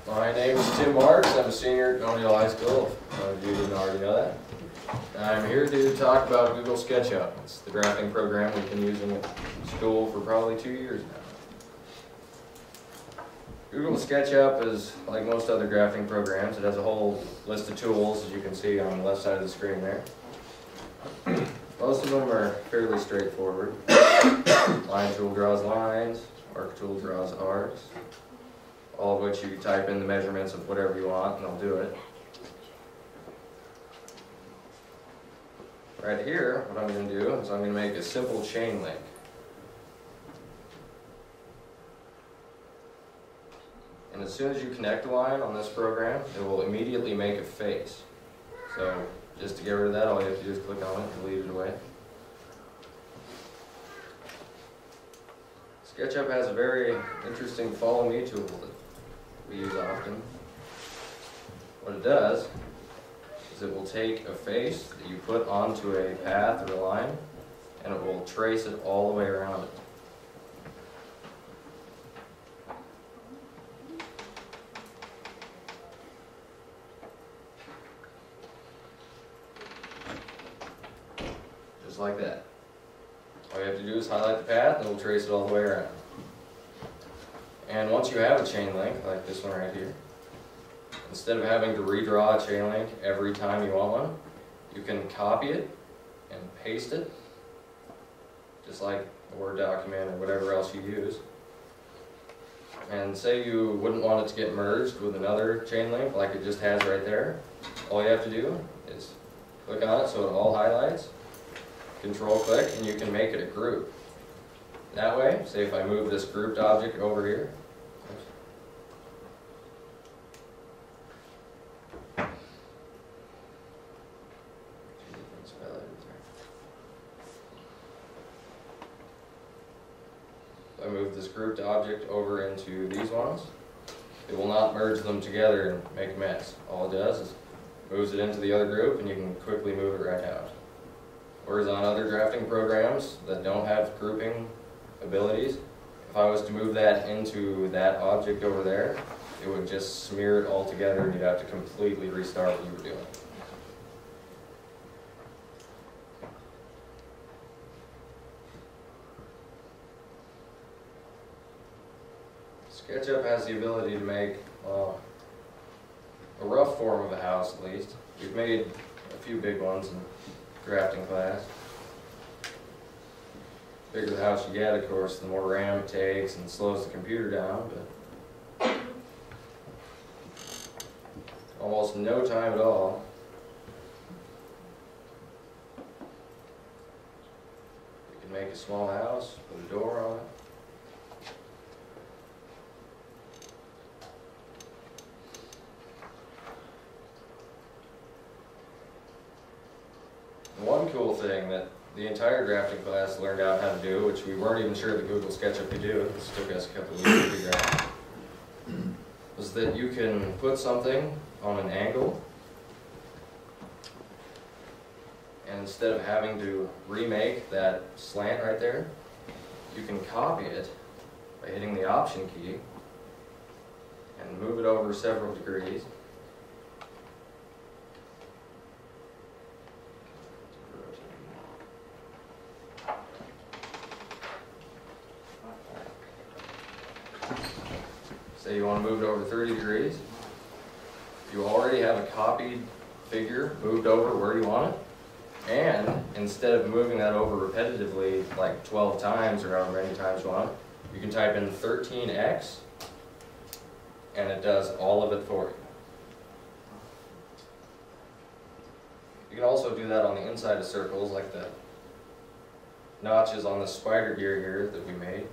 My name is Tim Marks. I'm a senior at Coney High School, if you didn't already know that. I'm here to talk about Google Sketchup. It's the drafting program we've been using at school for probably 2 years now. Google Sketchup is like most other drafting programs. It has a whole list of tools, as you can see on the left side of the screen there. Most of them are fairly straightforward. Line tool draws lines, arc tool draws arcs, all of which you can type in the measurements of whatever you want and it'll do it. Right here, what I'm going to do is I'm going to make a simple chain link. And as soon as you connect a line on this program, it will immediately make a face. So just to get rid of that, all you have to do is click on it and delete it away. SketchUp has a very interesting follow me tool that we use often. What it does is it will take a face that you put onto a path or a line and it will trace it all the way around it. Just like that. All you have to do is highlight the path and it will trace it all the way around. And once you have a chain link, like this one right here, instead of having to redraw a chain link every time you want one, you can copy it and paste it, just like a Word document or whatever else you use. And say you wouldn't want it to get merged with another chain link like it just has right there, all you have to do is click on it so it all highlights, Control click, and you can make it a group. That way, say if I move this grouped object over here, if I move this grouped object over into these ones, it will not merge them together and make a mess. All it does is moves it into the other group and you can quickly move it right out. Whereas on other drafting programs that don't have grouping abilities, if I was to move that into that object over there, it would just smear it all together and you'd have to completely restart what you were doing. SketchUp has the ability to make a rough form of a house, at least. We've made a few big ones in drafting class. The bigger the house you get, of course, the more RAM it takes and slows the computer down, but almost no time at all. You can make a small house, put a door on it. One cool thing that the entire drafting class learned out how to do, which we weren't even sure that Google Sketchup could do, this took us a couple of weeks to figure out, was that you can put something on an angle, and instead of having to remake that slant right there, you can copy it by hitting the Option key and move it over several degrees. Say you want to move it over 30 degrees. You already have a copied figure moved over where you want it. And instead of moving that over repetitively like 12 times or however many times you want, you can type in 13x and it does all of it for you. You can also do that on the inside of circles like the notches on the spider gear here that we made.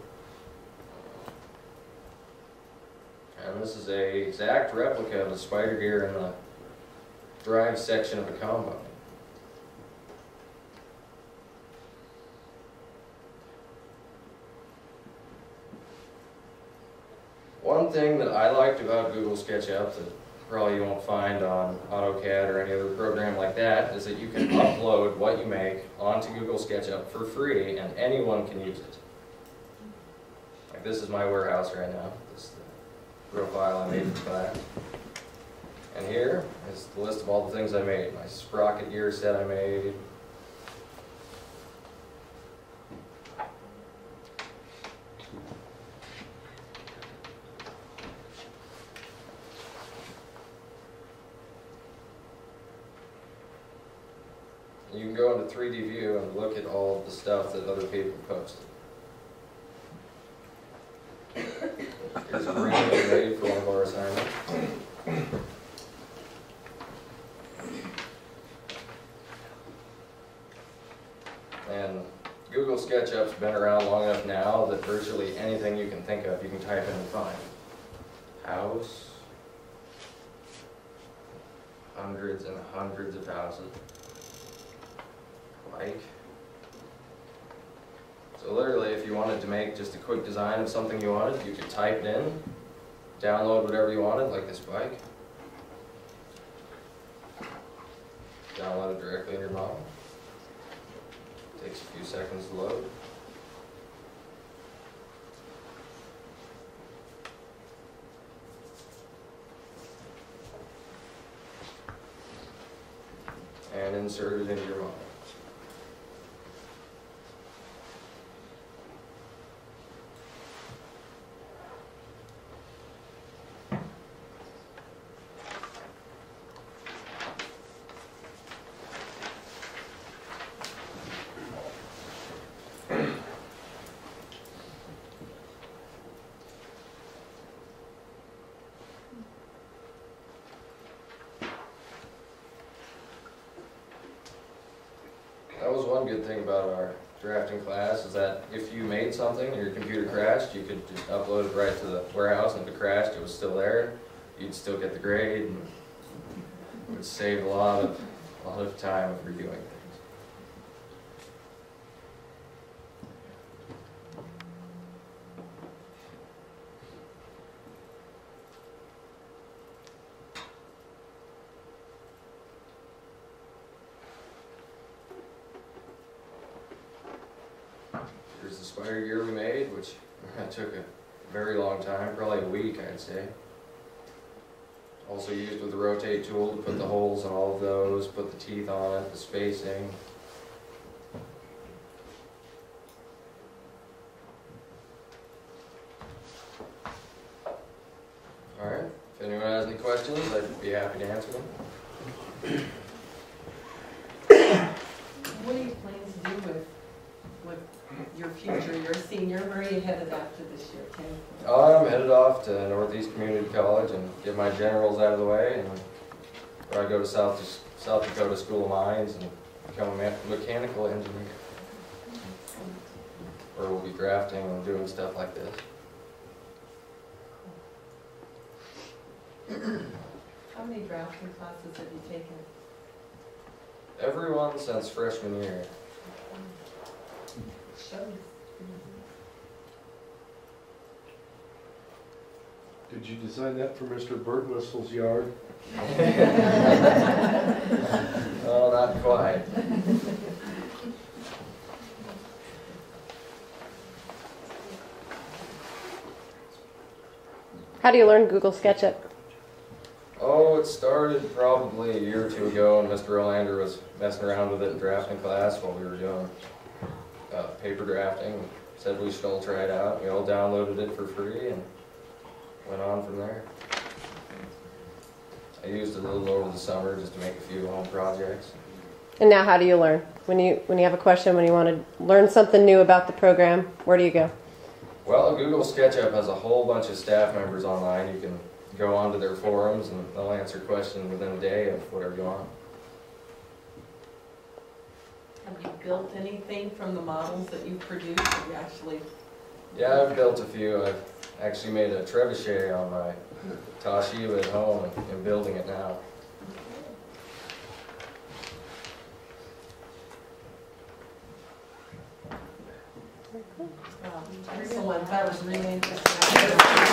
And this is an exact replica of the spider gear in the drive section of a combine. One thing that I liked about Google SketchUp that probably you won't find on AutoCAD or any other program like that is that you can upload what you make onto Google SketchUp for free and anyone can use it. Like this is my warehouse right now. This is the profile I made for class. And here is the list of all the things I made. My sprocket gear set I made. You can go into 3D view and look at all of the stuff that other people posted. Here's a brand new ready for one of our assignments. And Google Sketchup's been around long enough now that virtually anything you can think of, you can type in and find. House. Hundreds and hundreds of houses. Like. So literally, if you wanted to make just a quick design of something you wanted, you could type it in, download whatever you wanted, like this bike. Download it directly in your model. Takes a few seconds to load. And insert it into your model. That was one good thing about our drafting class, is that if you made something and your computer crashed, you could just upload it right to the warehouse, and if it crashed, it was still there. You'd still get the grade, and it would save a lot of time of reviewing things. Here's the spider gear we made, which took a very long time, probably a week, I'd say. Also used with the rotate tool to put the holes in all of those, put the teeth on it, the spacing. Alright, if anyone has any questions, I'd be happy to answer them. What do you plan to do with your future? You're a senior. Where are you headed after this year, Ken? I'm headed off to Northeast Community College and get my generals out of the way, and or I go to South Dakota School of Mines and become a mechanical engineer. Or we'll be drafting and doing stuff like this. How many drafting classes have you taken? Everyone since freshman year. Shows. Did you design that for Mr. Birdwhistle's yard? Oh, not quite. How do you learn Google Sketchup? Oh, it started probably a year or two ago, and Mr. Olander was messing around with it in drafting class while we were doing paper drafting. Said we should all try it out. We all downloaded it for free and went on from there. I used it a little over the summer just to make a few home projects. And now how do you learn? When you have a question, when you want to learn something new about the program, where do you go? Well, Google SketchUp has a whole bunch of staff members online. You can go onto their forums and they'll answer questions within a day of whatever you want. Have you built anything from the models that you produced? Have you actually? Yeah, I've built a few. I've actually made a trebuchet on my Toshiba at home and am building it now. Excellent. That was really interesting.